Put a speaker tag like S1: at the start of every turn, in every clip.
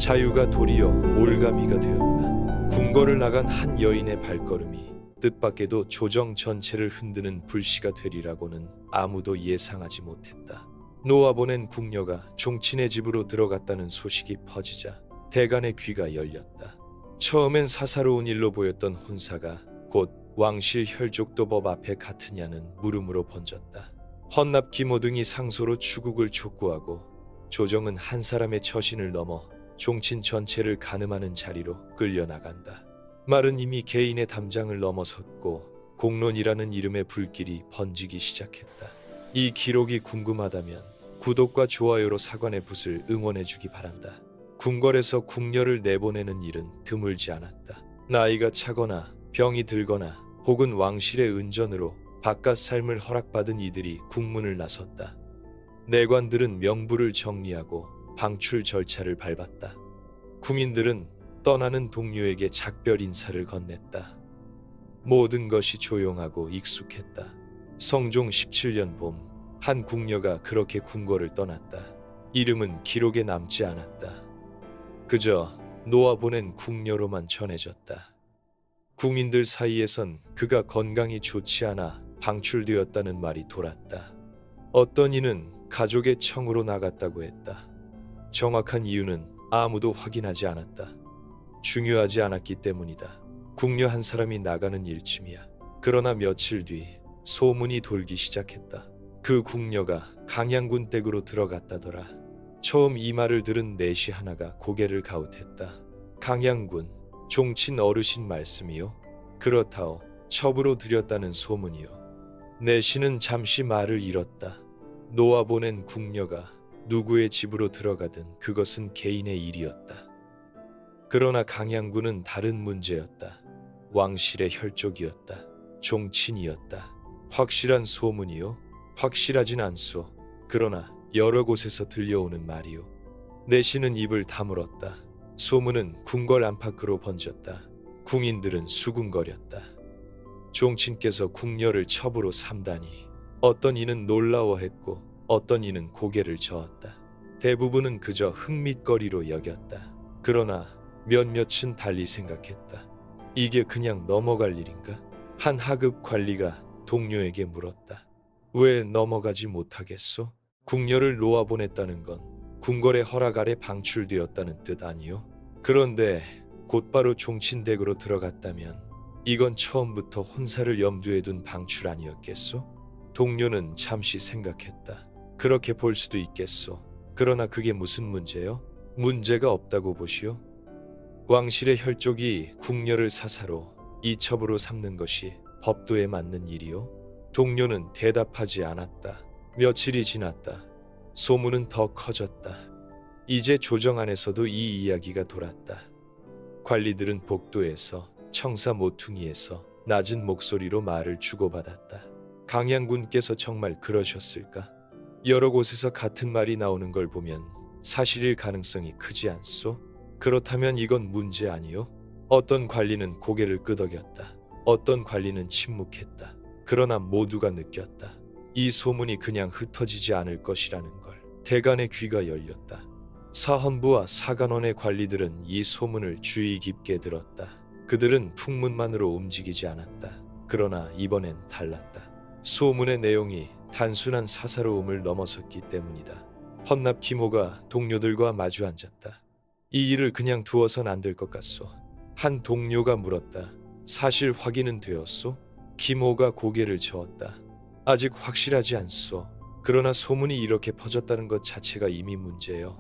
S1: 자유가 도리어 올가미가 되었다. 궁궐을 나간 한 여인의 발걸음이 뜻밖에도 조정 전체를 흔드는 불씨가 되리라고는 아무도 예상하지 못했다. 놓아보낸 궁녀가 종친의 집으로 들어갔다는 소식이 퍼지자 대간의 귀가 열렸다. 처음엔 사사로운 일로 보였던 혼사가 곧 왕실 혈족도법 앞에 같으냐는 물음으로 번졌다. 헌납 기모 등이 상소로 추국을 촉구하고 조정은 한 사람의 처신을 넘어 종친 전체를 가늠하는 자리로 끌려나간다. 말은 이미 개인의 담장을 넘어섰고 공론이라는 이름의 불길이 번지기 시작했다. 이 기록이 궁금하다면 구독과 좋아요로 사관의 붓을 응원해주기 바란다. 궁궐에서 궁녀를 내보내는 일은 드물지 않았다. 나이가 차거나 병이 들거나 혹은 왕실의 은전으로 바깥 삶을 허락받은 이들이 국문을 나섰다. 내관들은 명부를 정리하고 방출 절차를 밟았다. 궁인들은 떠나는 동료에게 작별 인사를 건넸다. 모든 것이 조용하고 익숙했다. 성종 17년 봄, 한 궁녀가 그렇게 궁궐을 떠났다. 이름은 기록에 남지 않았다. 그저 놓아보낸 궁녀로만 전해졌다. 궁인들 사이에선 그가 건강이 좋지 않아 방출되었다는 말이 돌았다. 어떤 이는 가족의 청으로 나갔다고 했다. 정확한 이유는 아무도 확인하지 않았다. 중요하지 않았기 때문이다. 궁녀 한 사람이 나가는 일쯤이야. 그러나 며칠 뒤 소문이 돌기 시작했다. 그 궁녀가 강양군 댁으로 들어갔다더라. 처음 이 말을 들은 내시 하나가 고개를 갸웃했다. 강양군, 종친 어르신 말씀이요? 그렇다오. 첩으로 들였다는 소문이요. 내시는 잠시 말을 잃었다. 놓아보낸 궁녀가 누구의 집으로 들어가든 그것은 개인의 일이었다. 그러나 강양군은 다른 문제였다. 왕실의 혈족이었다. 종친이었다. 확실한 소문이요? 확실하진 않소. 그러나 여러 곳에서 들려오는 말이요. 내시는 입을 다물었다. 소문은 궁궐 안팎으로 번졌다. 궁인들은 수군거렸다. 종친께서 궁녀를 첩으로 삼다니. 어떤 이는 놀라워했고 어떤 이는 고개를 저었다. 대부분은 그저 흥밋거리로 여겼다. 그러나 몇몇은 달리 생각했다. 이게 그냥 넘어갈 일인가? 한 하급 관리가 동료에게 물었다. 왜 넘어가지 못하겠소? 궁녀를 놓아보냈다는 건 궁궐의 허락 아래 방출되었다는 뜻 아니요? 그런데 곧바로 종친댁으로 들어갔다면 이건 처음부터 혼사를 염두에 둔 방출 아니었겠소? 동료는 잠시 생각했다. 그렇게 볼 수도 있겠소. 그러나 그게 무슨 문제요? 문제가 없다고 보시오. 왕실의 혈족이 궁녀를 사사로 이첩으로 삼는 것이 법도에 맞는 일이요? 동료는 대답하지 않았다. 며칠이 지났다. 소문은 더 커졌다. 이제 조정 안에서도 이 이야기가 돌았다. 관리들은 복도에서, 청사 모퉁이에서 낮은 목소리로 말을 주고받았다. 강양군께서 정말 그러셨을까? 여러 곳에서 같은 말이 나오는 걸 보면 사실일 가능성이 크지 않소? 그렇다면 이건 문제 아니요? 어떤 관리는 고개를 끄덕였다. 어떤 관리는 침묵했다. 그러나 모두가 느꼈다. 이 소문이 그냥 흩어지지 않을 것이라는 걸. 대간의 귀가 열렸다. 사헌부와 사간원의 관리들은 이 소문을 주의 깊게 들었다. 그들은 풍문만으로 움직이지 않았다. 그러나 이번엔 달랐다. 소문의 내용이 단순한 사사로움을 넘어섰기 때문이다. 헌납 기모가 동료들과 마주 앉았다. 이 일을 그냥 두어선 안 될 것 같소. 한 동료가 물었다. 사실 확인은 되었소? 기모가 고개를 저었다. 아직 확실하지 않소. 그러나 소문이 이렇게 퍼졌다는 것 자체가 이미 문제요.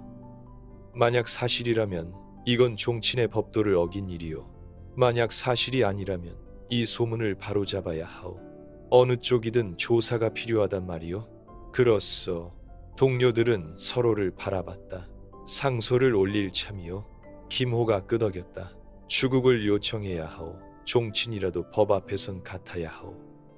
S1: 만약 사실이라면 이건 종친의 법도를 어긴 일이요. 만약 사실이 아니라면 이 소문을 바로잡아야 하오. 어느 쪽이든 조사가 필요하단 말이요. 그렇소. 동료들은 서로를 바라봤다. 상소를 올릴 참이요. 김호가 끄덕였다. 추국을 요청해야 하오. 종친이라도 법 앞에선 같아야 하오.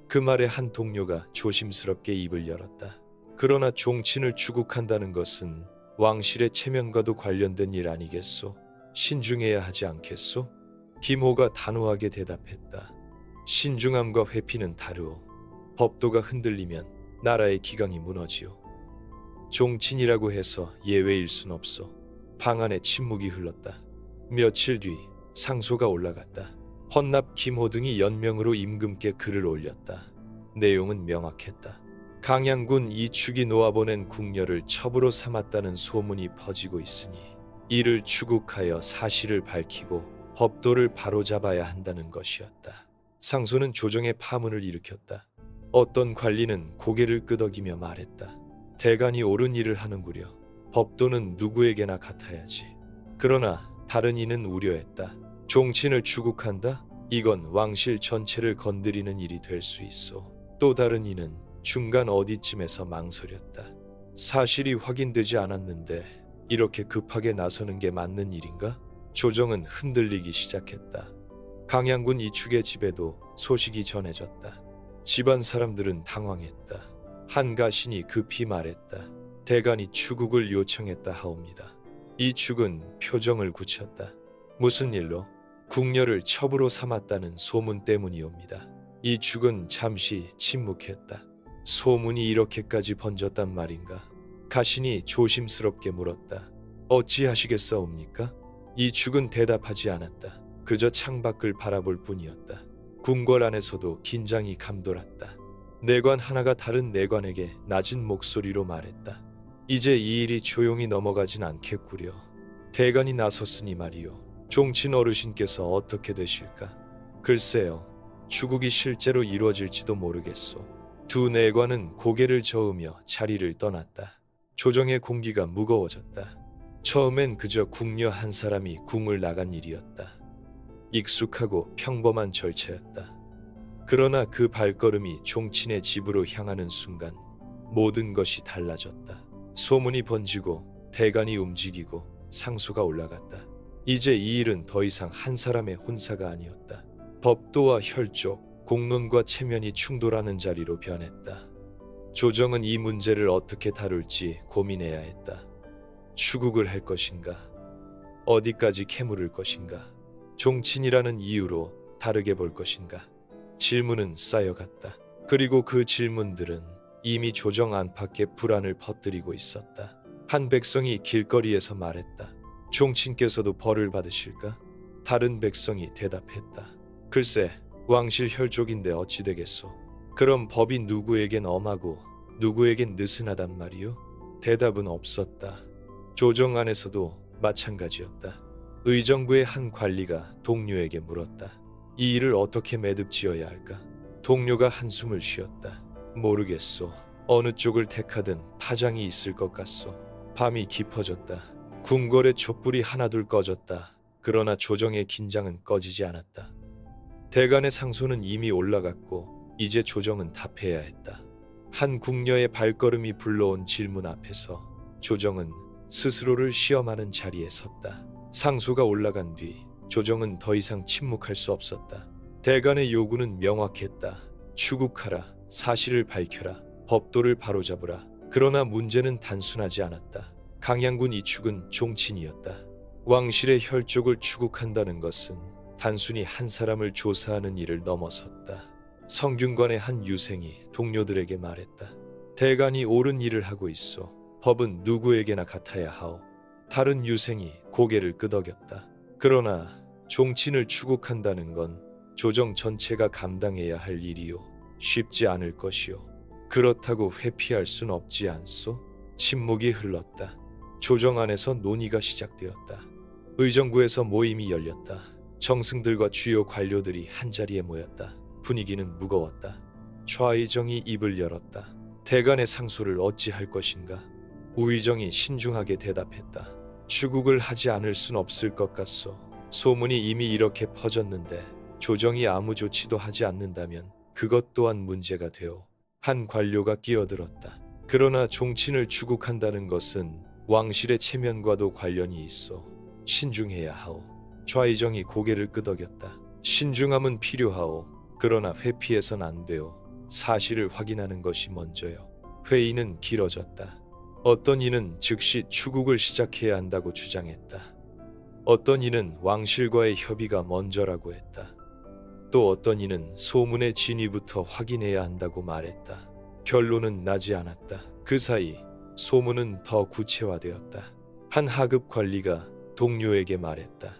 S1: 그 말에 한 동료가 조심스럽게 입을 열었다. 그러나 종친을 추국한다는 것은 왕실의 체면과도 관련된 일 아니겠소? 신중해야 하지 않겠소? 김호가 단호하게 대답했다. 신중함과 회피는 다르오. 법도가 흔들리면 나라의 기강이 무너지오. 종친이라고 해서 예외일 순 없소. 방 안에 침묵이 흘렀다. 며칠 뒤 상소가 올라갔다. 헌납 김호 등이 연명으로 임금께 글을 올렸다. 내용은 명확했다. 강양군 이축이 놓아보낸 궁녀를 첩으로 삼았다는 소문이 퍼지고 있으니 이를 추국하여 사실을 밝히고 법도를 바로잡아야 한다는 것이었다. 상소는 조정의 파문을 일으켰다. 어떤 관리는 고개를 끄덕이며 말했다. 대간이 옳은 일을 하는구려. 법도는 누구에게나 같아야지. 그러나 다른 이는 우려했다. 종친을 추국한다? 이건 왕실 전체를 건드리는 일이 될 수 있어. 또 다른 이는 중간 어디쯤에서 망설였다. 사실이 확인되지 않았는데 이렇게 급하게 나서는 게 맞는 일인가? 조정은 흔들리기 시작했다. 강양군 이축의 집에도 소식이 전해졌다. 집안 사람들은 당황했다. 한 가신이 급히 말했다. 대간이 추국을 요청했다 하옵니다. 이축은 표정을 굳혔다. 무슨 일로? 궁녀를 첩으로 삼았다는 소문 때문이옵니다. 이축은 잠시 침묵했다. 소문이 이렇게까지 번졌단 말인가? 가신이 조심스럽게 물었다. 어찌하시겠사옵니까? 이축은 대답하지 않았다. 그저 창밖을 바라볼 뿐이었다. 궁궐 안에서도 긴장이 감돌았다. 내관 하나가 다른 내관에게 낮은 목소리로 말했다. 이제 이 일이 조용히 넘어가진 않겠구려. 대간이 나섰으니 말이요. 종친 어르신께서 어떻게 되실까? 글쎄요. 추국이 실제로 이루어질지도 모르겠소. 두 내관은 고개를 저으며 자리를 떠났다. 조정의 공기가 무거워졌다. 처음엔 그저 궁녀 한 사람이 궁을 나간 일이었다. 익숙하고 평범한 절차였다. 그러나 그 발걸음이 종친의 집으로 향하는 순간 모든 것이 달라졌다. 소문이 번지고 대간이 움직이고 상소가 올라갔다. 이제 이 일은 더 이상 한 사람의 혼사가 아니었다. 법도와 혈족, 공론과 체면이 충돌하는 자리로 변했다. 조정은 이 문제를 어떻게 다룰지 고민해야 했다. 추국을 할 것인가? 어디까지 캐물을 것인가? 종친이라는 이유로 다르게 볼 것인가? 질문은 쌓여갔다. 그리고 그 질문들은 이미 조정 안팎에 불안을 퍼뜨리고 있었다. 한 백성이 길거리에서 말했다. 종친께서도 벌을 받으실까? 다른 백성이 대답했다. 글쎄, 왕실 혈족인데 어찌 되겠소? 그럼 법이 누구에겐 엄하고 누구에겐 느슨하단 말이요? 대답은 없었다. 조정 안에서도 마찬가지였다. 의정부의 한 관리가 동료에게 물었다. 이 일을 어떻게 매듭지어야 할까? 동료가 한숨을 쉬었다. 모르겠소. 어느 쪽을 택하든 파장이 있을 것 같소. 밤이 깊어졌다. 궁궐의 촛불이 하나둘 꺼졌다. 그러나 조정의 긴장은 꺼지지 않았다. 대간의 상소는 이미 올라갔고 이제 조정은 답해야 했다. 한 궁녀의 발걸음이 불러온 질문 앞에서 조정은 스스로를 시험하는 자리에 섰다. 상소가 올라간 뒤 조정은 더 이상 침묵할 수 없었다. 대간의 요구는 명확했다. 추국하라, 사실을 밝혀라, 법도를 바로잡으라. 그러나 문제는 단순하지 않았다. 강양군 이축은 종친이었다. 왕실의 혈족을 추국한다는 것은 단순히 한 사람을 조사하는 일을 넘어섰다. 성균관의 한 유생이 동료들에게 말했다. 대간이 옳은 일을 하고 있어. 법은 누구에게나 같아야 하오. 다른 유생이 고개를 끄덕였다. 그러나 종친을 추국한다는 건 조정 전체가 감당해야 할 일이요. 쉽지 않을 것이요. 그렇다고 회피할 순 없지 않소? 침묵이 흘렀다. 조정 안에서 논의가 시작되었다. 의정부에서 모임이 열렸다. 정승들과 주요 관료들이 한자리에 모였다. 분위기는 무거웠다. 좌의정이 입을 열었다. 대간의 상소를 어찌할 것인가? 우의정이 신중하게 대답했다. 추국을 하지 않을 순 없을 것 같소. 소문이 이미 이렇게 퍼졌는데 조정이 아무 조치도 하지 않는다면 그것 또한 문제가 되어 한 관료가 끼어들었다. 그러나 종친을 추국한다는 것은 왕실의 체면과도 관련이 있어 신중해야 하오. 좌의정이 고개를 끄덕였다. 신중함은 필요하오. 그러나 회피해선 안 돼요. 사실을 확인하는 것이 먼저요. 회의는 길어졌다. 어떤 이는 즉시 추국을 시작해야 한다고 주장했다. 어떤 이는 왕실과의 협의가 먼저라고 했다. 또 어떤 이는 소문의 진위부터 확인해야 한다고 말했다. 결론은 나지 않았다. 그 사이 소문은 더 구체화되었다. 한 하급 관리가 동료에게 말했다.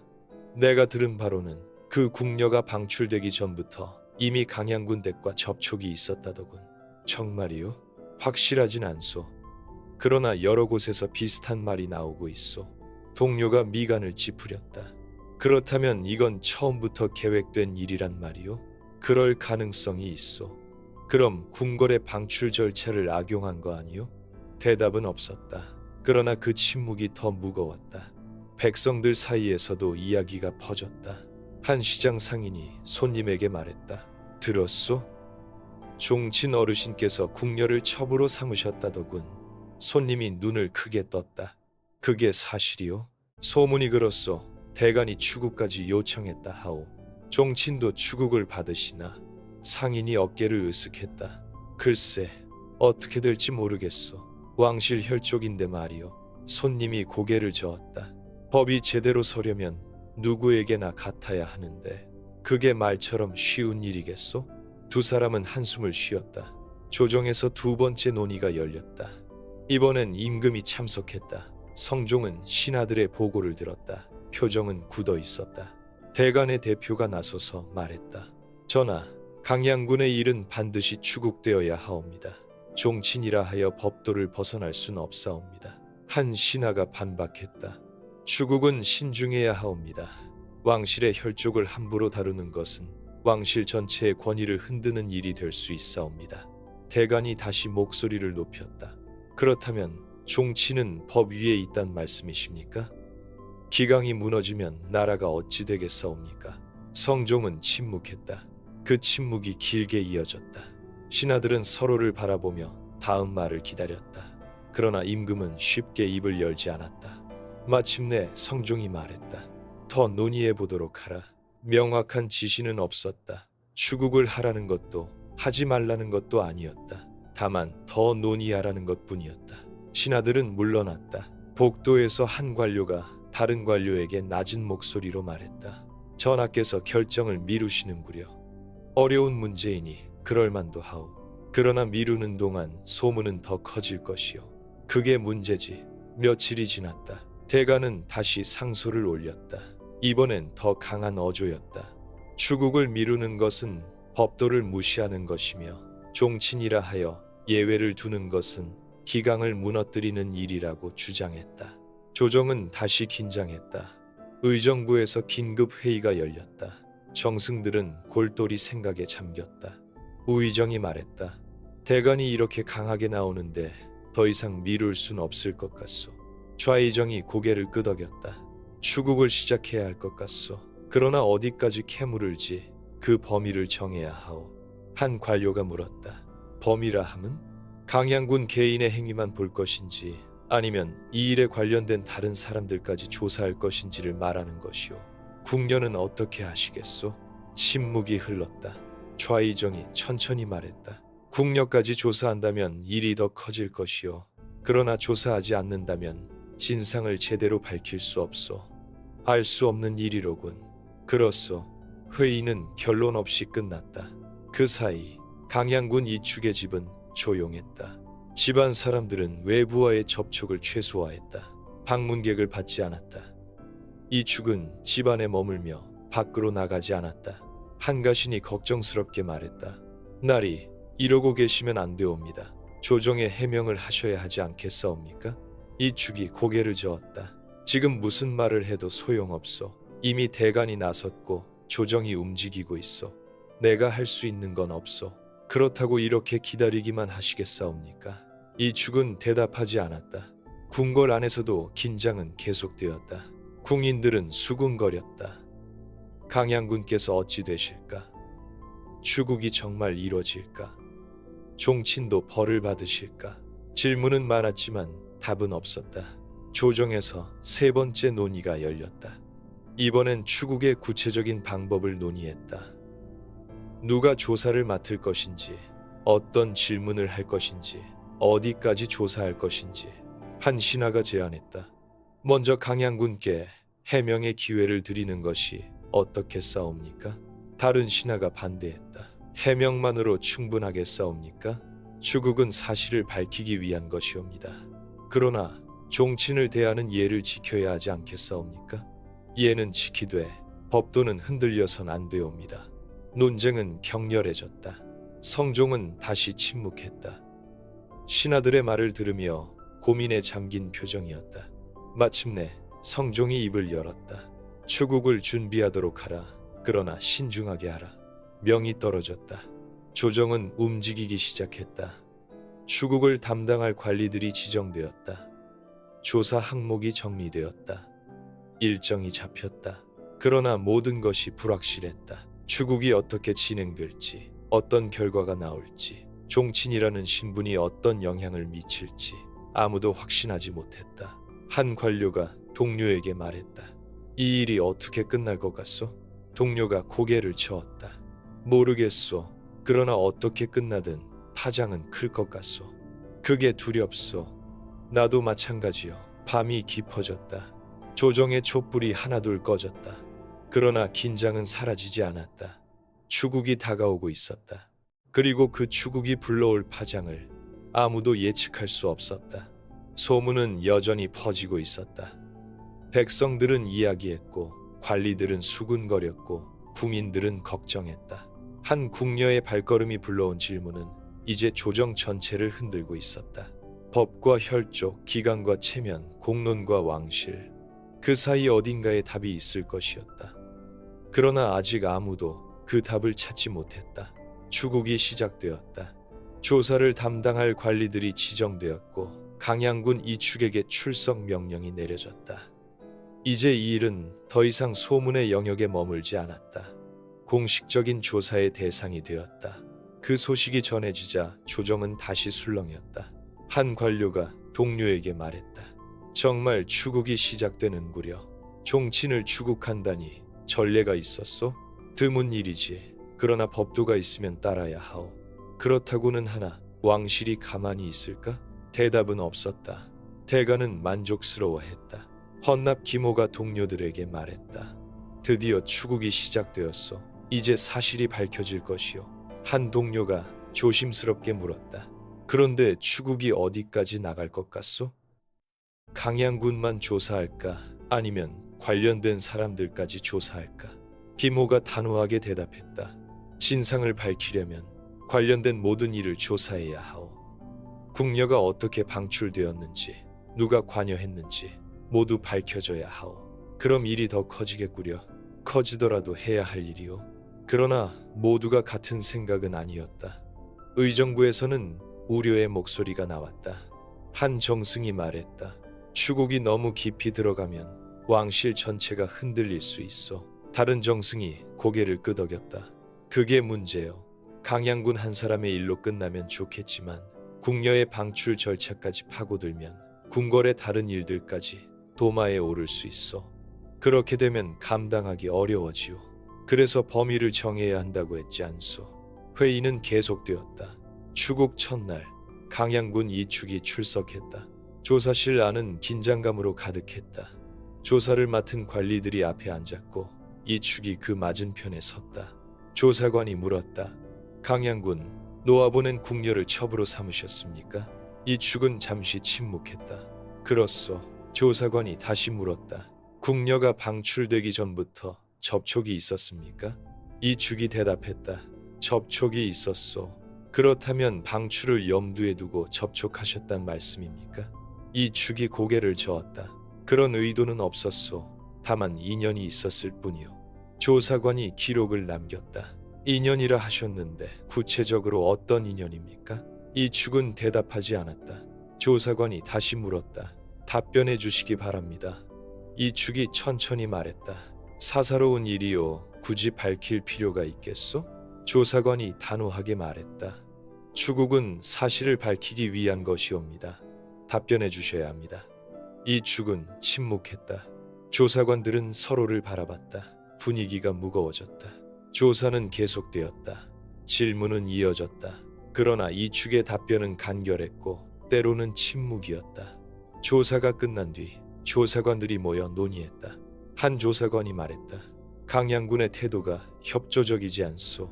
S1: 내가 들은 바로는 그 궁녀가 방출되기 전부터 이미 강양군 댁과 접촉이 있었다더군. 정말이요? 확실하진 않소. 그러나 여러 곳에서 비슷한 말이 나오고 있소. 동료가 미간을 찌푸렸다. 그렇다면 이건 처음부터 계획된 일이란 말이요? 그럴 가능성이 있소. 그럼 궁궐의 방출 절차를 악용한 거 아니요? 대답은 없었다. 그러나 그 침묵이 더 무거웠다. 백성들 사이에서도 이야기가 퍼졌다. 한 시장 상인이 손님에게 말했다. 들었소? 종친 어르신께서 궁녀를 첩으로 삼으셨다더군. 손님이 눈을 크게 떴다. 그게 사실이요? 소문이 그렇소. 대간이 추국까지 요청했다 하오. 종친도 추국을 받으시나? 상인이 어깨를 으쓱했다. 글쎄, 어떻게 될지 모르겠소. 왕실 혈족인데 말이요. 손님이 고개를 저었다. 법이 제대로 서려면 누구에게나 같아야 하는데 그게 말처럼 쉬운 일이겠소? 두 사람은 한숨을 쉬었다. 조정에서 두 번째 논의가 열렸다. 이번엔 임금이 참석했다. 성종은 신하들의 보고를 들었다. 표정은 굳어 있었다. 대간의 대표가 나서서 말했다. 전하, 강양군의 일은 반드시 추국되어야 하옵니다. 종친이라 하여 법도를 벗어날 순 없사옵니다. 한 신하가 반박했다. 추국은 신중해야 하옵니다. 왕실의 혈족을 함부로 다루는 것은 왕실 전체의 권위를 흔드는 일이 될 수 있사옵니다. 대간이 다시 목소리를 높였다. 그렇다면 종친은 법 위에 있단 말씀이십니까? 기강이 무너지면 나라가 어찌 되겠사옵니까? 성종은 침묵했다. 그 침묵이 길게 이어졌다. 신하들은 서로를 바라보며 다음 말을 기다렸다. 그러나 임금은 쉽게 입을 열지 않았다. 마침내 성종이 말했다. 더 논의해 보도록 하라. 명확한 지시는 없었다. 추국을 하라는 것도 하지 말라는 것도 아니었다. 다만 더 논의하라는 것뿐이었다. 신하들은 물러났다. 복도에서 한 관료가 다른 관료에게 낮은 목소리로 말했다. 전하께서 결정을 미루시는구려. 어려운 문제이니 그럴만도 하오. 그러나 미루는 동안 소문은 더 커질 것이요. 그게 문제지. 며칠이 지났다. 대간은 다시 상소를 올렸다. 이번엔 더 강한 어조였다. 추국을 미루는 것은 법도를 무시하는 것이며 종친이라 하여 예외를 두는 것은 기강을 무너뜨리는 일이라고 주장했다. 조정은 다시 긴장했다. 의정부에서 긴급 회의가 열렸다. 정승들은 골똘히 생각에 잠겼다. 우의정이 말했다. 대간이 이렇게 강하게 나오는데 더 이상 미룰 순 없을 것 같소. 좌의정이 고개를 끄덕였다. 추국을 시작해야 할 것 같소. 그러나 어디까지 캐물을지 그 범위를 정해야 하오. 한 관료가 물었다. 범위라 함은? 강양군 개인의 행위만 볼 것인지 아니면 이 일에 관련된 다른 사람들까지 조사할 것인지를 말하는 것이오. 궁녀는 어떻게 하시겠소? 침묵이 흘렀다. 좌의정이 천천히 말했다. 궁녀까지 조사한다면 일이 더 커질 것이오. 그러나 조사하지 않는다면 진상을 제대로 밝힐 수 없소. 알 수 없는 일이로군. 그렇소. 회의는 결론 없이 끝났다. 그 사이 강양군 이축의 집은 조용했다. 집안 사람들은 외부와의 접촉을 최소화했다. 방문객을 받지 않았다. 이축은 집안에 머물며 밖으로 나가지 않았다. 한가신이 걱정스럽게 말했다. 나리, 이러고 계시면 안 되옵니다. 조정에 해명을 하셔야 하지 않겠사옵니까? 이축이 고개를 저었다. 지금 무슨 말을 해도 소용없소. 이미 대간이 나섰고 조정이 움직이고 있어. 내가 할 수 있는 건 없소. 그렇다고 이렇게 기다리기만 하시겠사옵니까? 이축은 대답하지 않았다. 궁궐 안에서도 긴장은 계속되었다. 궁인들은 수군거렸다. 강양군께서 어찌 되실까? 추국이 정말 이뤄질까? 종친도 벌을 받으실까? 질문은 많았지만 답은 없었다. 조정에서 세 번째 논의가 열렸다. 이번엔 추국의 구체적인 방법을 논의했다. 누가 조사를 맡을 것인지, 어떤 질문을 할 것인지, 어디까지 조사할 것인지 한 신하가 제안했다. 먼저 강양군께 해명의 기회를 드리는 것이 어떻겠사옵니까? 다른 신하가 반대했다. 해명만으로 충분하겠사옵니까? 추국은 사실을 밝히기 위한 것이옵니다. 그러나 종친을 대하는 예를 지켜야 하지 않겠사옵니까? 예는 지키되 법도는 흔들려선 안 되옵니다. 논쟁은 격렬해졌다. 성종은 다시 침묵했다. 신하들의 말을 들으며 고민에 잠긴 표정이었다. 마침내 성종이 입을 열었다. 추국을 준비하도록 하라. 그러나 신중하게 하라. 명이 떨어졌다. 조정은 움직이기 시작했다. 추국을 담당할 관리들이 지정되었다. 조사 항목이 정리되었다. 일정이 잡혔다. 그러나 모든 것이 불확실했다. 추국이 어떻게 진행될지, 어떤 결과가 나올지, 종친이라는 신분이 어떤 영향을 미칠지 아무도 확신하지 못했다. 한 관료가 동료에게 말했다. 이 일이 어떻게 끝날 것 같소? 동료가 고개를 저었다. 모르겠소. 그러나 어떻게 끝나든 파장은 클 것 같소. 그게 두렵소. 나도 마찬가지요. 밤이 깊어졌다. 조정의 촛불이 하나둘 꺼졌다. 그러나 긴장은 사라지지 않았다. 추국이 다가오고 있었다. 그리고 그 추국이 불러올 파장을 아무도 예측할 수 없었다. 소문은 여전히 퍼지고 있었다. 백성들은 이야기했고 관리들은 수군거렸고 국민들은 걱정했다. 한 궁녀의 발걸음이 불러온 질문은 이제 조정 전체를 흔들고 있었다. 법과 혈족, 기강과 체면, 공론과 왕실, 그 사이 어딘가에 답이 있을 것이었다. 그러나 아직 아무도 그 답을 찾지 못했다. 추국이 시작되었다. 조사를 담당할 관리들이 지정되었고 강양군 이축에게 출석 명령이 내려졌다. 이제 이 일은 더 이상 소문의 영역에 머물지 않았다. 공식적인 조사의 대상이 되었다. 그 소식이 전해지자 조정은 다시 술렁였다. 한 관료가 동료에게 말했다. 정말 추국이 시작되는구려. 종친을 추국한다니 전례가 있었소? 드문 일이지. 그러나 법도가 있으면 따라야 하오. 그렇다고는 하나 왕실이 가만히 있을까? 대답은 없었다. 대가는 만족스러워했다. 헌납 기모가 동료들에게 말했다. 드디어 추국이 시작되었소. 이제 사실이 밝혀질 것이오. 한 동료가 조심스럽게 물었다. 그런데 추국이 어디까지 나갈 것 같소? 강양군만 조사할까? 아니면 관련된 사람들까지 조사할까? 기모가 단호하게 대답했다. 진상을 밝히려면 관련된 모든 일을 조사해야 하오. 궁녀가 어떻게 방출되었는지, 누가 관여했는지 모두 밝혀져야 하오. 그럼 일이 더 커지겠구려. 커지더라도 해야 할 일이오. 그러나 모두가 같은 생각은 아니었다. 의정부에서는 우려의 목소리가 나왔다. 한 정승이 말했다. 추국이 너무 깊이 들어가면 왕실 전체가 흔들릴 수 있어. 다른 정승이 고개를 끄덕였다. 그게 문제요. 강양군 한 사람의 일로 끝나면 좋겠지만 궁녀의 방출 절차까지 파고들면 궁궐의 다른 일들까지 도마에 오를 수 있어. 그렇게 되면 감당하기 어려워지요. 그래서 범위를 정해야 한다고 했지 않소. 회의는 계속되었다. 추국 첫날 강양군 이축이 출석했다. 조사실 안은 긴장감으로 가득했다. 조사를 맡은 관리들이 앞에 앉았고 이축이 그 맞은편에 섰다. 조사관이 물었다. 강양군, 놓아보낸 궁녀를 첩으로 삼으셨습니까? 이축은 잠시 침묵했다. 그렇소. 조사관이 다시 물었다. 궁녀가 방출되기 전부터 접촉이 있었습니까? 이축이 대답했다. 접촉이 있었소. 그렇다면 방출을 염두에 두고 접촉하셨단 말씀입니까? 이축이 고개를 저었다. 그런 의도는 없었소. 다만 인연이 있었을 뿐이요. 조사관이 기록을 남겼다. 인연이라 하셨는데 구체적으로 어떤 인연입니까? 이축은 대답하지 않았다. 조사관이 다시 물었다. 답변해 주시기 바랍니다. 이축이 천천히 말했다. 사사로운 일이요. 굳이 밝힐 필요가 있겠소? 조사관이 단호하게 말했다. 추국은 사실을 밝히기 위한 것이옵니다. 답변해 주셔야 합니다. 이축은 침묵했다. 조사관들은 서로를 바라봤다. 분위기가 무거워졌다. 조사는 계속되었다. 질문은 이어졌다. 그러나 이축의 답변은 간결했고 때로는 침묵이었다. 조사가 끝난 뒤 조사관들이 모여 논의했다. 한 조사관이 말했다. 강양군의 태도가 협조적이지 않소.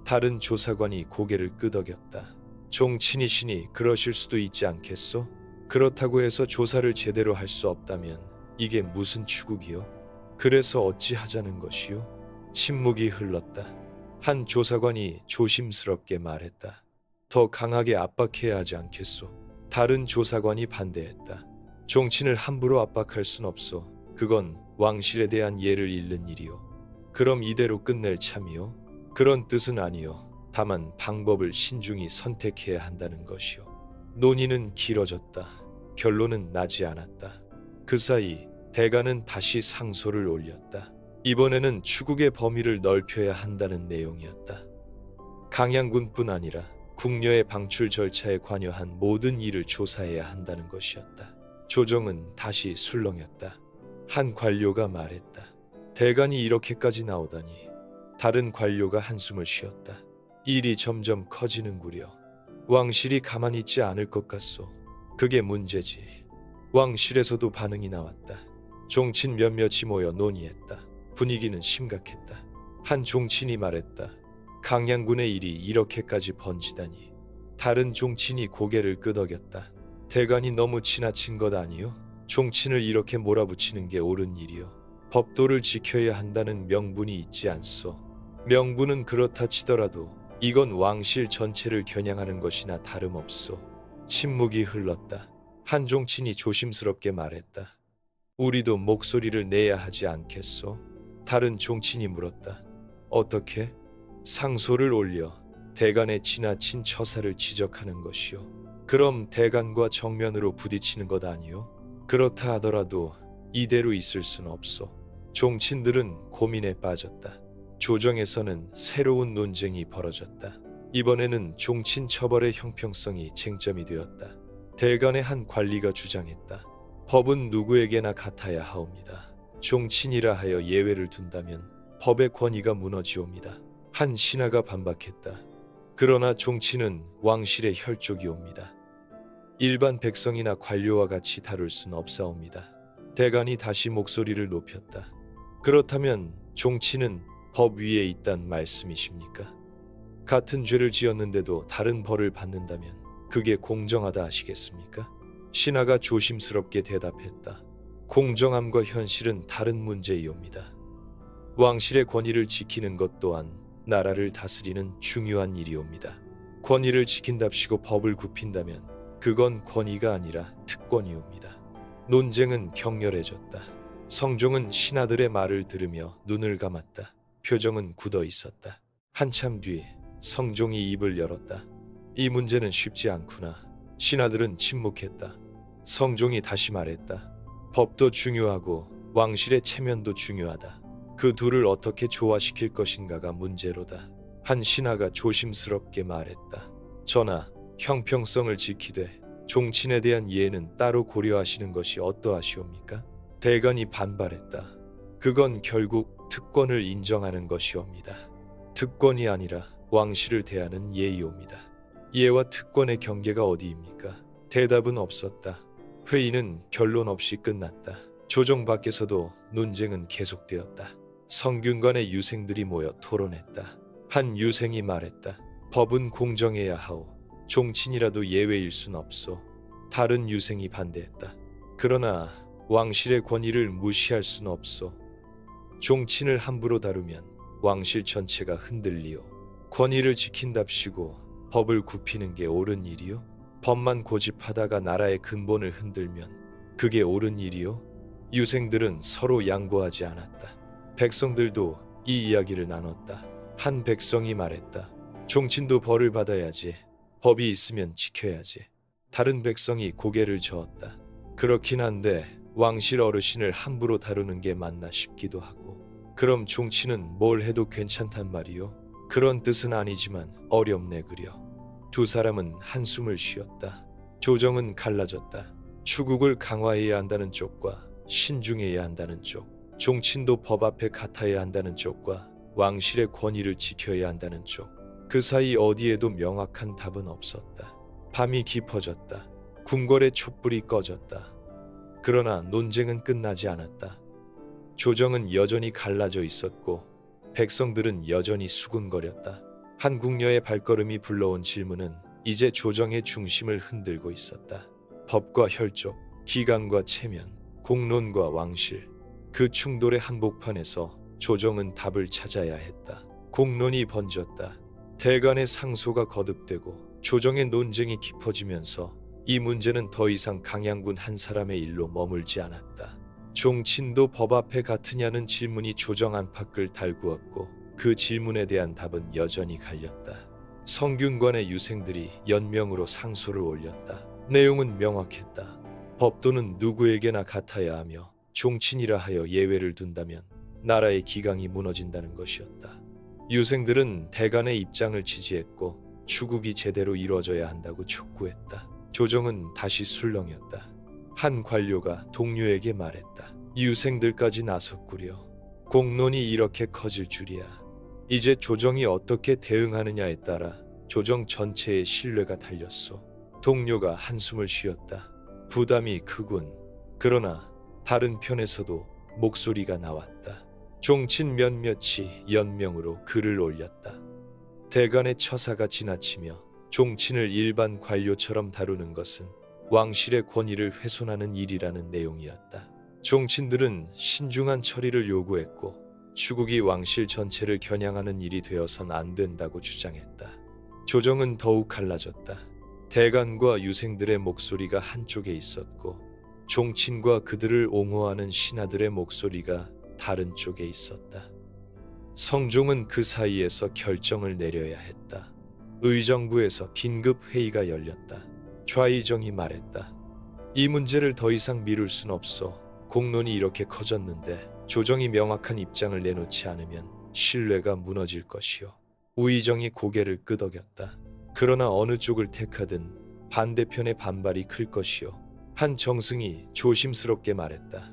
S1: 다른 조사관이 고개를 끄덕였다. 종친이시니 그러실 수도 있지 않겠소? 그렇다고 해서 조사를 제대로 할 수 없다면 이게 무슨 추국이요? 그래서 어찌 하자는 것이요? 침묵이 흘렀다. 한 조사관이 조심스럽게 말했다. 더 강하게 압박해야 하지 않겠소? 다른 조사관이 반대했다. 종친을 함부로 압박할 순 없소. 그건 왕실에 대한 예를 잃는 일이요. 그럼 이대로 끝낼 참이요? 그런 뜻은 아니요. 다만 방법을 신중히 선택해야 한다는 것이요. 논의는 길어졌다. 결론은 나지 않았다. 그 사이 대가는 다시 상소를 올렸다. 이번에는 추국의 범위를 넓혀야 한다는 내용이었다. 강양군뿐 아니라 궁녀의 방출 절차에 관여한 모든 일을 조사해야 한다는 것이었다. 조정은 다시 술렁였다. 한 관료가 말했다. 대간이 이렇게까지 나오다니. 다른 관료가 한숨을 쉬었다. 일이 점점 커지는구려. 왕실이 가만히 있지 않을 것 같소. 그게 문제지. 왕실에서도 반응이 나왔다. 종친 몇몇이 모여 논의했다. 분위기는 심각했다. 한 종친이 말했다. 강양군의 일이 이렇게까지 번지다니. 다른 종친이 고개를 끄덕였다. 대간이 너무 지나친 것 아니요? 종친을 이렇게 몰아붙이는 게 옳은 일이요. 법도를 지켜야 한다는 명분이 있지 않소. 명분은 그렇다 치더라도 이건 왕실 전체를 겨냥하는 것이나 다름없소. 침묵이 흘렀다. 한 종친이 조심스럽게 말했다. 우리도 목소리를 내야 하지 않겠소? 다른 종친이 물었다. 어떻게? 상소를 올려 대간의 지나친 처사를 지적하는 것이요. 그럼 대간과 정면으로 부딪히는 것 아니요? 그렇다 하더라도 이대로 있을 순 없소. 종친들은 고민에 빠졌다. 조정에서는 새로운 논쟁이 벌어졌다. 이번에는 종친 처벌의 형평성이 쟁점이 되었다. 대간의 한 관리가 주장했다. 법은 누구에게나 같아야 하옵니다. 종친이라 하여 예외를 둔다면 법의 권위가 무너지옵니다. 한 신하가 반박했다. 그러나 종친은 왕실의 혈족이옵니다. 일반 백성이나 관료와 같이 다룰 순 없사옵니다. 대간이 다시 목소리를 높였다. 그렇다면 종친은 법 위에 있단 말씀이십니까? 같은 죄를 지었는데도 다른 벌을 받는다면 그게 공정하다 하시겠습니까? 신하가 조심스럽게 대답했다. 공정함과 현실은 다른 문제이옵니다. 왕실의 권위를 지키는 것 또한 나라를 다스리는 중요한 일이옵니다. 권위를 지킨답시고 법을 굽힌다면 그건 권위가 아니라 특권이옵니다. 논쟁은 격렬해졌다. 성종은 신하들의 말을 들으며 눈을 감았다. 표정은 굳어 있었다. 한참 뒤 성종이 입을 열었다. 이 문제는 쉽지 않구나. 신하들은 침묵했다. 성종이 다시 말했다. 법도 중요하고 왕실의 체면도 중요하다. 그 둘을 어떻게 조화시킬 것인가가 문제로다. 한 신하가 조심스럽게 말했다. 전하, 형평성을 지키되 종친에 대한 예는 따로 고려하시는 것이 어떠하시옵니까? 대간이 반발했다. 그건 결국 특권을 인정하는 것이옵니다. 특권이 아니라 왕실을 대하는 예의옵니다. 예와 특권의 경계가 어디입니까? 대답은 없었다. 회의는 결론 없이 끝났다. 조정 밖에서도 논쟁은 계속되었다. 성균관의 유생들이 모여 토론했다. 한 유생이 말했다. 법은 공정해야 하오. 종친이라도 예외일 순 없소. 다른 유생이 반대했다. 그러나 왕실의 권위를 무시할 순 없소. 종친을 함부로 다루면 왕실 전체가 흔들리오. 권위를 지킨답시고 법을 굽히는 게 옳은 일이요? 법만 고집하다가 나라의 근본을 흔들면 그게 옳은 일이요? 유생들은 서로 양보하지 않았다. 백성들도 이 이야기를 나눴다. 한 백성이 말했다. 종친도 벌을 받아야지. 법이 있으면 지켜야지. 다른 백성이 고개를 저었다. 그렇긴 한데 왕실 어르신을 함부로 다루는 게 맞나 싶기도 하고. 그럼 종친은 뭘 해도 괜찮단 말이요? 그런 뜻은 아니지만 어렵네 그려. 두 사람은 한숨을 쉬었다. 조정은 갈라졌다. 추국을 강화해야 한다는 쪽과 신중해야 한다는 쪽, 종친도 법 앞에 같아야 한다는 쪽과 왕실의 권위를 지켜야 한다는 쪽. 그 사이 어디에도 명확한 답은 없었다. 밤이 깊어졌다. 궁궐의 촛불이 꺼졌다. 그러나 논쟁은 끝나지 않았다. 조정은 여전히 갈라져 있었고 백성들은 여전히 수군거렸다. 한 궁녀의 발걸음이 불러온 질문은 이제 조정의 중심을 흔들고 있었다. 법과 혈족, 기강과 체면, 공론과 왕실. 그 충돌의 한복판에서 조정은 답을 찾아야 했다. 공론이 번졌다. 대간의 상소가 거듭되고 조정의 논쟁이 깊어지면서 이 문제는 더 이상 강양군 한 사람의 일로 머물지 않았다. 종친도 법 앞에 같으냐는 질문이 조정 안팎을 달구었고 그 질문에 대한 답은 여전히 갈렸다. 성균관의 유생들이 연명으로 상소를 올렸다. 내용은 명확했다. 법도는 누구에게나 같아야 하며 종친이라 하여 예외를 둔다면 나라의 기강이 무너진다는 것이었다. 유생들은 대간의 입장을 지지했고 추국이 제대로 이루어져야 한다고 촉구했다. 조정은 다시 술렁였다. 한 관료가 동료에게 말했다. 유생들까지 나섰구려. 공론이 이렇게 커질 줄이야. 이제 조정이 어떻게 대응하느냐에 따라 조정 전체의 신뢰가 달렸소. 동료가 한숨을 쉬었다. 부담이 크군. 그러나 다른 편에서도 목소리가 나왔다. 종친 몇몇이 연명으로 글을 올렸다. 대간의 처사가 지나치며 종친을 일반 관료처럼 다루는 것은 왕실의 권위를 훼손하는 일이라는 내용이었다. 종친들은 신중한 처리를 요구했고 추국이 왕실 전체를 겨냥하는 일이 되어선 안 된다고 주장했다. 조정은 더욱 갈라졌다. 대간과 유생들의 목소리가 한쪽에 있었고 종친과 그들을 옹호하는 신하들의 목소리가 다른 쪽에 있었다. 성종은 그 사이에서 결정을 내려야 했다. 의정부에서 긴급 회의가 열렸다. 좌의정이 말했다. 이 문제를 더 이상 미룰 순 없어. 공론이 이렇게 커졌는데 조정이 명확한 입장을 내놓지 않으면 신뢰가 무너질 것이요. 우의정이 고개를 끄덕였다. 그러나 어느 쪽을 택하든 반대편의 반발이 클 것이요. 한 정승이 조심스럽게 말했다.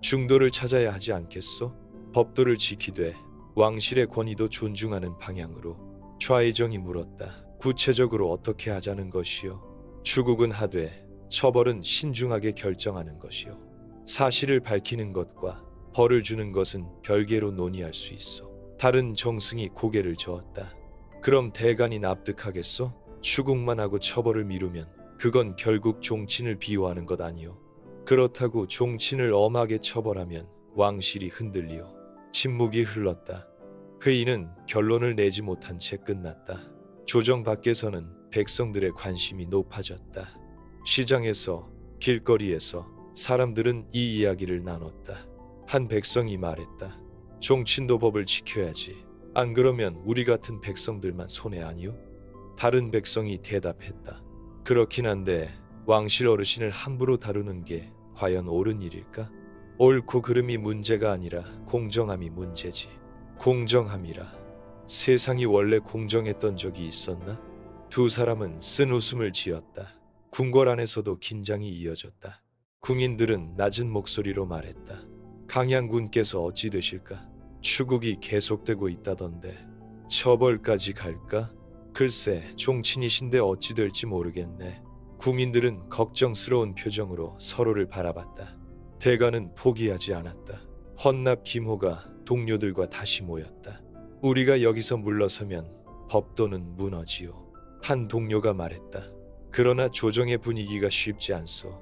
S1: 중도를 찾아야 하지 않겠소? 법도를 지키되 왕실의 권위도 존중하는 방향으로. 좌의정이 물었다. 구체적으로 어떻게 하자는 것이요? 추국은 하되 처벌은 신중하게 결정하는 것이요. 사실을 밝히는 것과 벌을 주는 것은 별개로 논의할 수 있어. 다른 정승이 고개를 저었다. 그럼 대간이 납득하겠소? 추국만 하고 처벌을 미루면 그건 결국 종친을 비호하는 것 아니오. 그렇다고 종친을 엄하게 처벌하면 왕실이 흔들리오. 침묵이 흘렀다. 회의는 결론을 내지 못한 채 끝났다. 조정 밖에서는 백성들의 관심이 높아졌다. 시장에서, 길거리에서 사람들은 이 이야기를 나눴다. 한 백성이 말했다. 종친도 법을 지켜야지. 안 그러면 우리 같은 백성들만 손해 아니오? 다른 백성이 대답했다. 그렇긴 한데 왕실 어르신을 함부로 다루는 게 과연 옳은 일일까? 옳고 그름이 문제가 아니라 공정함이 문제지. 공정함이라. 세상이 원래 공정했던 적이 있었나? 두 사람은 쓴 웃음을 지었다. 궁궐 안에서도 긴장이 이어졌다. 궁인들은 낮은 목소리로 말했다. 강양군께서 어찌 되실까? 추국이 계속되고 있다던데 처벌까지 갈까? 글쎄 종친이신데 어찌 될지 모르겠네. 궁인들은 걱정스러운 표정으로 서로를 바라봤다. 대간은 포기하지 않았다. 헌납 김호가 동료들과 다시 모였다. 우리가 여기서 물러서면 법도는 무너지요. 한 동료가 말했다. 그러나 조정의 분위기가 쉽지 않소.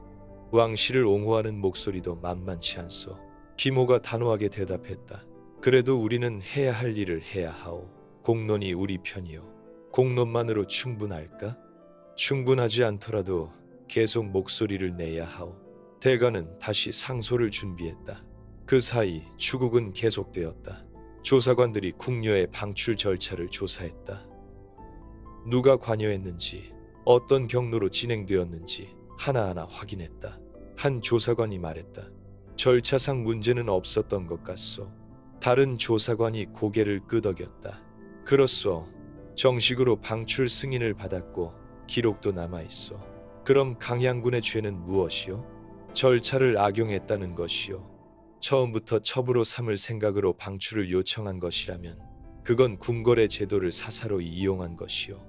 S1: 왕실을 옹호하는 목소리도 만만치 않소. 김호가 단호하게 대답했다. 그래도 우리는 해야 할 일을 해야 하오. 공론이 우리 편이요. 공론만으로 충분할까? 충분하지 않더라도 계속 목소리를 내야 하오. 대간은 다시 상소를 준비했다. 그 사이 추국은 계속되었다. 조사관들이 궁녀의 방출 절차를 조사했다. 누가 관여했는지, 어떤 경로로 진행되었는지 하나하나 확인했다. 한 조사관이 말했다. 절차상 문제는 없었던 것 같소. 다른 조사관이 고개를 끄덕였다. 그렇소. 정식으로 방출 승인을 받았고 기록도 남아있소. 그럼 강양군의 죄는 무엇이요? 절차를 악용했다는 것이요. 처음부터 첩으로 삼을 생각으로 방출을 요청한 것이라면 그건 궁궐의 제도를 사사로이 이용한 것이요.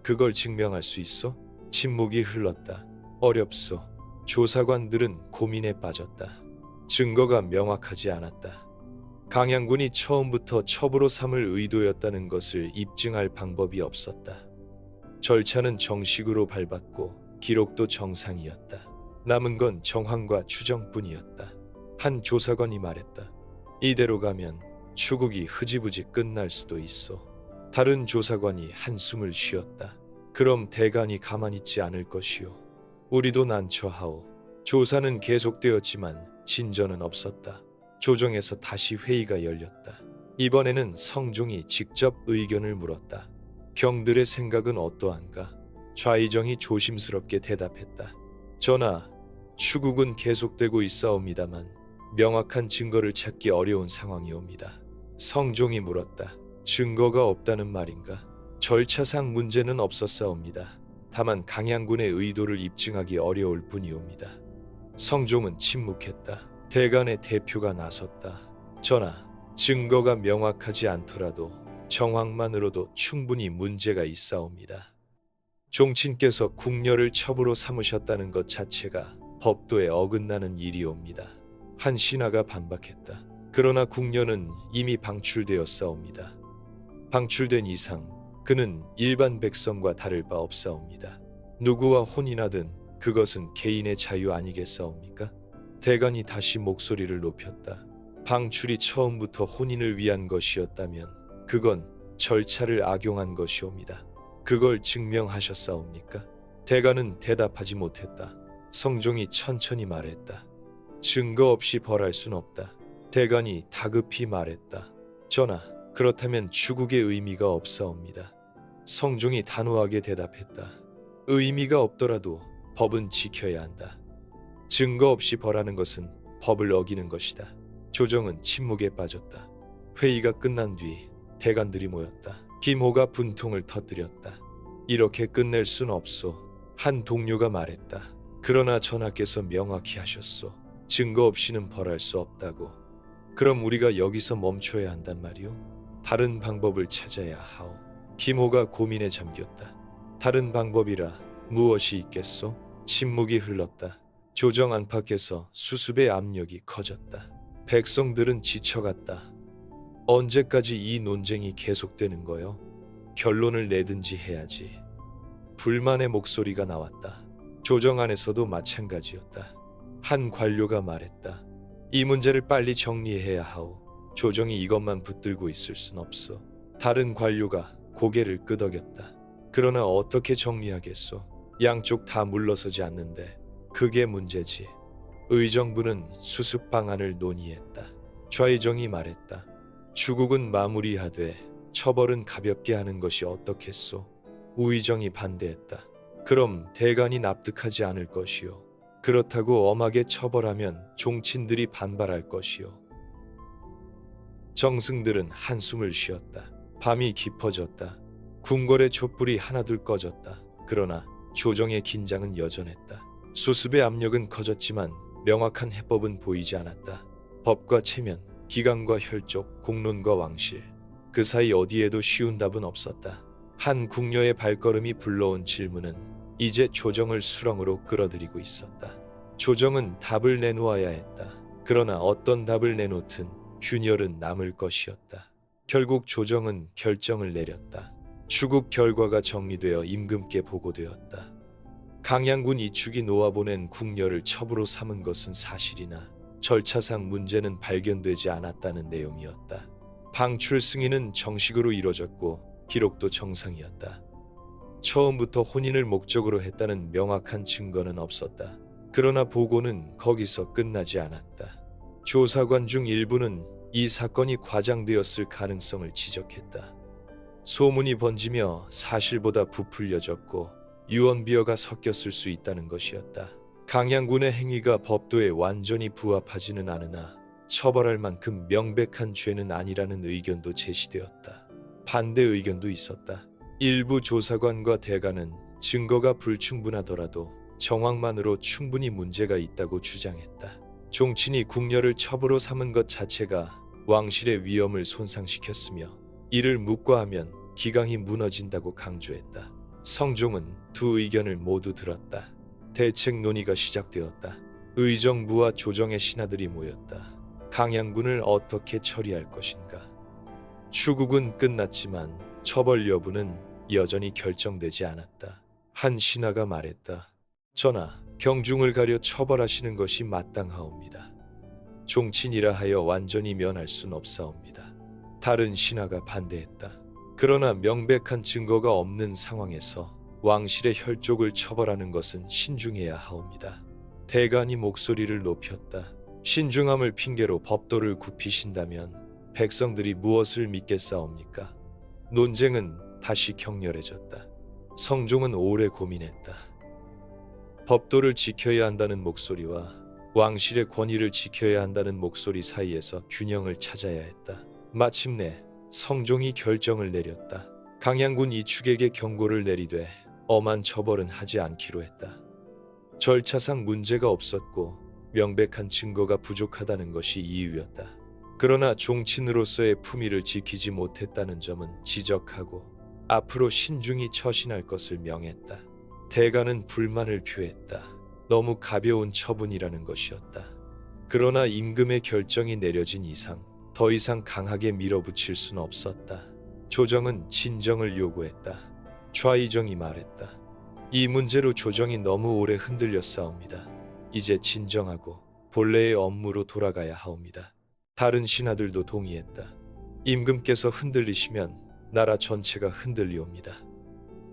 S1: 그걸 증명할 수 있어? 침묵이 흘렀다. 어렵소. 조사관들은 고민에 빠졌다. 증거가 명확하지 않았다. 강양군이 처음부터 첩으로 삼을 의도였다는 것을 입증할 방법이 없었다. 절차는 정식으로 밟았고 기록도 정상이었다. 남은 건 정황과 추정뿐이었다. 한 조사관이 말했다. 이대로 가면 추국이 흐지부지 끝날 수도 있어. 다른 조사관이 한숨을 쉬었다. 그럼 대간이 가만히 있지 않을 것이오. 우리도 난처하오. 조사는 계속되었지만 진전은 없었다. 조정에서 다시 회의가 열렸다. 이번에는 성종이 직접 의견을 물었다. 경들의 생각은 어떠한가? 좌의정이 조심스럽게 대답했다. 전하, 추국은 계속되고 있사옵니다만 명확한 증거를 찾기 어려운 상황이옵니다. 성종이 물었다. 증거가 없다는 말인가? 절차상 문제는 없었사옵니다. 다만 강양군의 의도를 입증하기 어려울 뿐이옵니다. 성종은 침묵했다. 대간의 대표가 나섰다. 전하, 증거가 명확하지 않더라도 정황만으로도 충분히 문제가 있사옵니다. 종친께서 궁녀를 첩으로 삼으셨다는 것 자체가 법도에 어긋나는 일이옵니다. 한 신하가 반박했다. 그러나 궁녀는 이미 방출되었사옵니다. 방출된 이상 그는 일반 백성과 다를 바 없사옵니다. 누구와 혼인하든 그것은 개인의 자유 아니겠사옵니까? 대간이 다시 목소리를 높였다. 방출이 처음부터 혼인을 위한 것이었다면 그건 절차를 악용한 것이옵니다. 그걸 증명하셨사옵니까? 대간은 대답하지 못했다. 성종이 천천히 말했다. 증거 없이 벌할 순 없다. 대간이 다급히 말했다. 전하, 그렇다면 추국의 의미가 없사옵니다. 성종이 단호하게 대답했다. 의미가 없더라도 법은 지켜야 한다. 증거 없이 벌하는 것은 법을 어기는 것이다. 조정은 침묵에 빠졌다. 회의가 끝난 뒤 대간들이 모였다. 김호가 분통을 터뜨렸다. 이렇게 끝낼 순 없소. 한 동료가 말했다. 그러나 전하께서 명확히 하셨소. 증거 없이는 벌할 수 없다고. 그럼 우리가 여기서 멈춰야 한단 말이오? 다른 방법을 찾아야 하오. 김호가 고민에 잠겼다. 다른 방법이라 무엇이 있겠소? 침묵이 흘렀다. 조정 안팎에서 수습의 압력이 커졌다. 백성들은 지쳐갔다. 언제까지 이 논쟁이 계속되는 거요? 결론을 내든지 해야지. 불만의 목소리가 나왔다. 조정 안에서도 마찬가지였다. 한 관료가 말했다. 이 문제를 빨리 정리해야 하오. 조정이 이것만 붙들고 있을 순 없어. 다른 관료가 고개를 끄덕였다. 그러나 어떻게 정리하겠소? 양쪽 다 물러서지 않는데 그게 문제지. 의정부는 수습 방안을 논의했다. 좌의정이 말했다. 추국은 마무리하되 처벌은 가볍게 하는 것이 어떻겠소? 우의정이 반대했다. 그럼 대간이 납득하지 않을 것이요. 그렇다고 엄하게 처벌하면 종친들이 반발할 것이요. 정승들은 한숨을 쉬었다. 밤이 깊어졌다. 궁궐의 촛불이 하나둘 꺼졌다. 그러나 조정의 긴장은 여전했다. 수습의 압력은 커졌지만 명확한 해법은 보이지 않았다. 법과 체면, 기강과 혈족, 공론과 왕실, 그 사이 어디에도 쉬운 답은 없었다. 한 궁녀의 발걸음이 불러온 질문은 이제 조정을 수렁으로 끌어들이고 있었다. 조정은 답을 내놓아야 했다. 그러나 어떤 답을 내놓든 균열은 남을 것이었다. 결국 조정은 결정을 내렸다. 추국 결과가 정리되어 임금께 보고되었다. 강양군 이축이 놓아보낸 궁녀를 첩으로 삼은 것은 사실이나 절차상 문제는 발견되지 않았다는 내용이었다. 방출 승인은 정식으로 이뤄졌고 기록도 정상이었다. 처음부터 혼인을 목적으로 했다는 명확한 증거는 없었다. 그러나 보고는 거기서 끝나지 않았다. 조사관 중 일부는 이 사건이 과장되었을 가능성을 지적했다. 소문이 번지며 사실보다 부풀려졌고 유언비어가 섞였을 수 있다는 것이었다. 강양군의 행위가 법도에 완전히 부합하지는 않으나 처벌할 만큼 명백한 죄는 아니라는 의견도 제시되었다. 반대 의견도 있었다. 일부 조사관과 대간은 증거가 불충분하더라도 정황만으로 충분히 문제가 있다고 주장했다. 종친이 궁녀를 첩으로 삼은 것 자체가 왕실의 위엄을 손상시켰으며 이를 묵과하면 기강이 무너진다고 강조했다. 성종은 두 의견을 모두 들었다. 대책 논의가 시작되었다. 의정부와 조정의 신하들이 모였다. 강양군을 어떻게 처리할 것인가? 추국은 끝났지만 처벌 여부는 여전히 결정되지 않았다. 한 신하가 말했다. 전하, 경중을 가려 처벌하시는 것이 마땅하옵니다. 종친이라 하여 완전히 면할 순 없사옵니다. 다른 신하가 반대했다. 그러나 명백한 증거가 없는 상황에서 왕실의 혈족을 처벌하는 것은 신중해야 하옵니다. 대간이 목소리를 높였다. 신중함을 핑계로 법도를 굽히신다면 백성들이 무엇을 믿겠사옵니까? 논쟁은 다시 격렬해졌다. 성종은 오래 고민했다. 법도를 지켜야 한다는 목소리와 왕실의 권위를 지켜야 한다는 목소리 사이에서 균형을 찾아야 했다. 마침내 성종이 결정을 내렸다. 강양군 이축에게 경고를 내리되 엄한 처벌은 하지 않기로 했다. 절차상 문제가 없었고 명백한 증거가 부족하다는 것이 이유였다. 그러나 종친으로서의 품위를 지키지 못했다는 점은 지적하고 앞으로 신중히 처신할 것을 명했다. 대간은 불만을 표했다. 너무 가벼운 처분이라는 것이었다. 그러나 임금의 결정이 내려진 이상 더 이상 강하게 밀어붙일 수는 없었다. 조정은 진정을 요구했다. 좌의정이 말했다. 이 문제로 조정이 너무 오래 흔들렸사옵니다. 이제 진정하고 본래의 업무로 돌아가야 하옵니다. 다른 신하들도 동의했다. 임금께서 흔들리시면 나라 전체가 흔들리옵니다.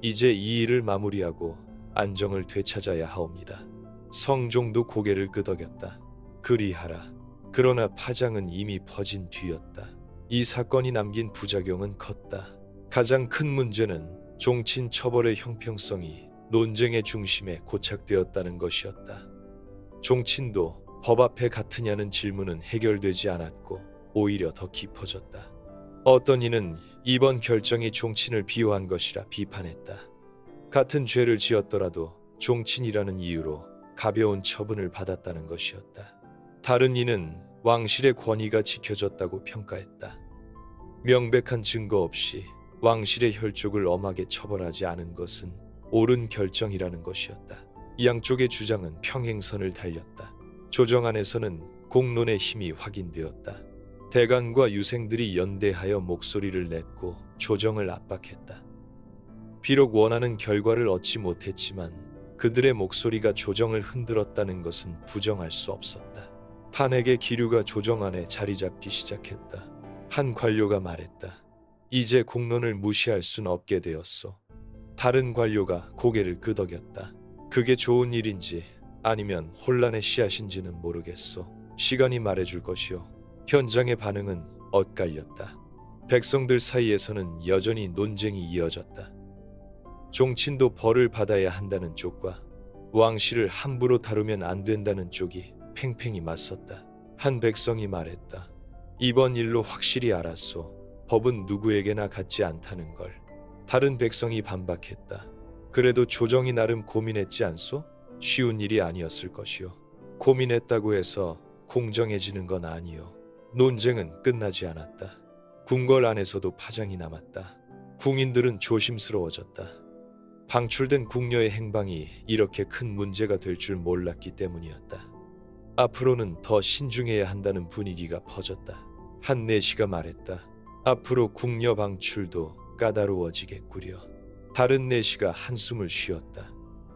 S1: 이제 이 일을 마무리하고 안정을 되찾아야 하옵니다. 성종도 고개를 끄덕였다. 그리하라. 그러나 파장은 이미 퍼진 뒤였다. 이 사건이 남긴 부작용은 컸다. 가장 큰 문제는 종친 처벌의 형평성이 논쟁의 중심에 고착되었다는 것이었다. 종친도 법 앞에 같으냐는 질문은 해결되지 않았고 오히려 더 깊어졌다. 어떤 이는 이번 결정이 종친을 비호한 것이라 비판했다. 같은 죄를 지었더라도 종친이라는 이유로 가벼운 처분을 받았다는 것이었다. 다른 이는 왕실의 권위가 지켜졌다고 평가했다. 명백한 증거 없이 왕실의 혈족을 엄하게 처벌하지 않은 것은 옳은 결정이라는 것이었다. 양쪽의 주장은 평행선을 달렸다. 조정 안에서는 공론의 힘이 확인되었다. 대간과 유생들이 연대하여 목소리를 냈고 조정을 압박했다. 비록 원하는 결과를 얻지 못했지만 그들의 목소리가 조정을 흔들었다는 것은 부정할 수 없었다. 탄핵의 기류가 조정 안에 자리 잡기 시작했다. 한 관료가 말했다. 이제 공론을 무시할 순 없게 되었소. 다른 관료가 고개를 끄덕였다. 그게 좋은 일인지 아니면 혼란의 씨앗인지는 모르겠소. 시간이 말해줄 것이오. 현장의 반응은 엇갈렸다. 백성들 사이에서는 여전히 논쟁이 이어졌다. 종친도 벌을 받아야 한다는 쪽과 왕실을 함부로 다루면 안 된다는 쪽이 팽팽히 맞섰다. 한 백성이 말했다. 이번 일로 확실히 알았소. 법은 누구에게나 같지 않다는 걸. 다른 백성이 반박했다. 그래도 조정이 나름 고민했지 않소? 쉬운 일이 아니었을 것이오. 고민했다고 해서 공정해지는 건 아니오. 논쟁은 끝나지 않았다. 궁궐 안에서도 파장이 남았다. 궁인들은 조심스러워졌다. 방출된 궁녀의 행방이 이렇게 큰 문제가 될 줄 몰랐기 때문이었다. 앞으로는 더 신중해야 한다는 분위기가 퍼졌다. 한 내시가 말했다. 앞으로 궁녀 방출도 까다로워지겠구려. 다른 내시가 한숨을 쉬었다.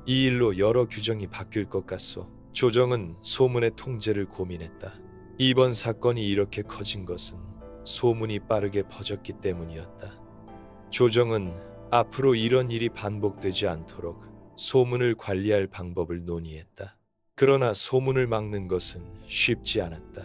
S1: 이 일로 여러 규정이 바뀔 것 같소. 조정은 소문의 통제를 고민했다. 이번 사건이 이렇게 커진 것은 소문이 빠르게 퍼졌기 때문이었다. 조정은 앞으로 이런 일이 반복되지 않도록 소문을 관리할 방법을 논의했다. 그러나 소문을 막는 것은 쉽지 않았다.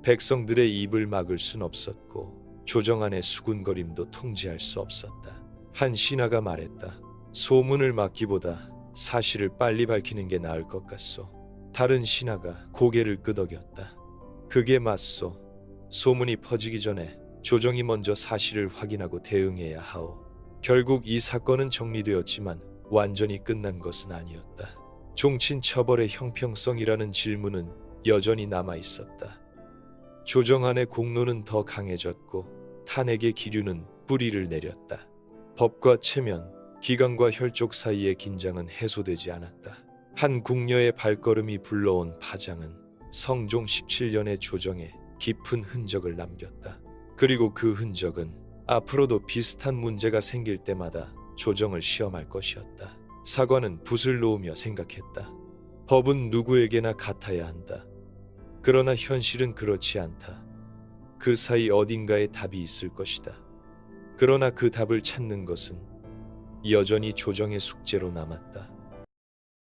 S1: 백성들의 입을 막을 순 없었고 조정 안의 수군거림도 통제할 수 없었다. 한 신하가 말했다. 소문을 막기보다 사실을 빨리 밝히는 게 나을 것 같소. 다른 신하가 고개를 끄덕였다. 그게 맞소. 소문이 퍼지기 전에 조정이 먼저 사실을 확인하고 대응해야 하오. 결국 이 사건은 정리되었지만 완전히 끝난 것은 아니었다. 종친 처벌의 형평성이라는 질문은 여전히 남아 있었다. 조정 안의 공론은 더 강해졌고 탄핵의 기류는 뿌리를 내렸다. 법과 체면, 기강과 혈족 사이의 긴장은 해소되지 않았다. 한 궁녀의 발걸음이 불러온 파장은 성종 17년의 조정에 깊은 흔적을 남겼다. 그리고 그 흔적은 앞으로도 비슷한 문제가 생길 때마다 조정을 시험할 것이었다. 사관은 붓을 놓으며 생각했다. 법은 누구에게나 같아야 한다. 그러나 현실은 그렇지 않다. 그 사이 어딘가에 답이 있을 것이다. 그러나 그 답을 찾는 것은 여전히 조정의 숙제로 남았다.